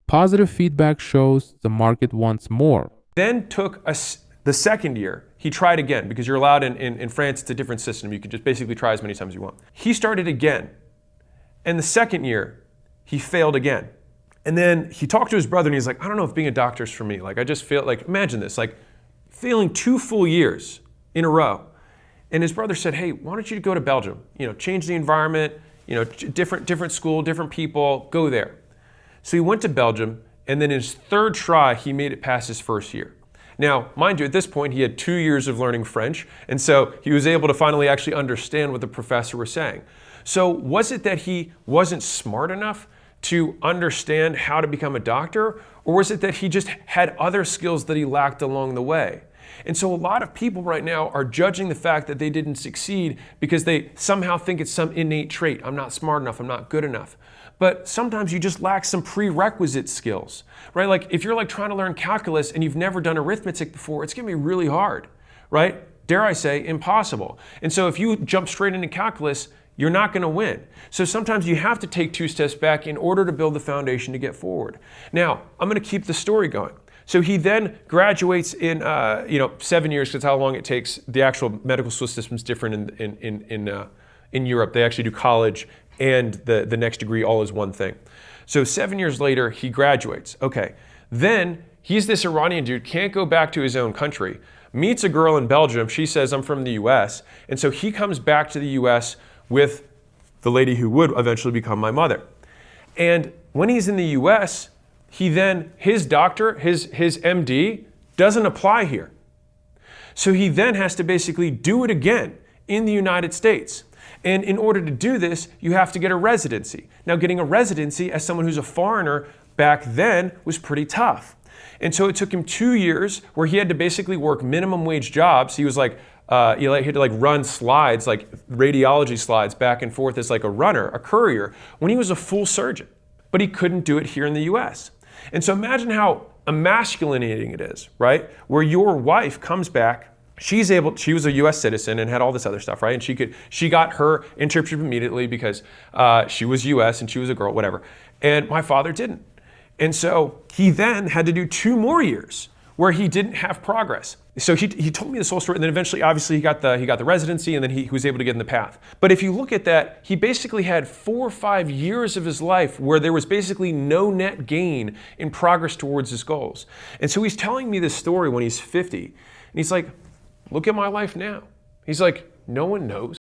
Positive feedback shows the market wants more. Then took the second year, he tried again, because you're allowed in France, it's a different system. You can just basically try as many times as you want. He started again. And the second year, he failed again. And then he talked to his brother and he's like, I don't know if being a doctor is for me. Like, I just feel like, imagine this, like failing 2 full years in a row. And his brother said, hey, why don't you go to Belgium? Change the environment, different school, different people, go there. So he went to Belgium, and then his third try, he made it past his first year. Now, mind you, at this point, he had 2 years of learning French, and so he was able to finally actually understand what the professor was saying. So was it that he wasn't smart enough to understand how to become a doctor, or was it that he just had other skills that he lacked along the way? And so a lot of people right now are judging the fact that they didn't succeed because they somehow think it's some innate trait. I'm not smart enough, I'm not good enough. But sometimes you just lack some prerequisite skills, right? Like if you're like trying to learn calculus and you've never done arithmetic before, it's gonna be really hard, right? Dare I say, impossible. And so if you jump straight into calculus, you're not gonna win. So sometimes you have to take 2 steps back in order to build the foundation to get forward. Now, I'm gonna keep the story going. So he then graduates in 7 years, because how long it takes. The actual medical school system is different in Europe. They actually do college and the next degree all is one thing. So 7 years later, he graduates. Okay, then he's this Iranian dude, can't go back to his own country, meets a girl in Belgium. She says, I'm from the US. And so he comes back to the US with the lady who would eventually become my mother. And when he's in the US, his doctor, his MD, doesn't apply here. So he then has to basically do it again in the United States. And in order to do this, you have to get a residency. Now, getting a residency as someone who's a foreigner back then was pretty tough. And so it took him 2 years where he had to basically work minimum wage jobs. He was like, he had to like run slides, like radiology slides back and forth as like a runner, a courier, when he was a full surgeon. But he couldn't do it here in the US. And so imagine how emasculating it is, right? Where your wife comes back, she was a US citizen and had all this other stuff, right? And she got her internship immediately because she was US and she was a girl, whatever. And my father didn't. And so he then had to do 2 more years where he didn't have progress. So he told me this whole story, and then eventually, obviously, he got the residency, and then he was able to get in the path. But if you look at that, he basically had 4 or 5 years of his life where there was basically no net gain in progress towards his goals. And so he's telling me this story when he's 50, and he's like, look at my life now. He's like, no one knows.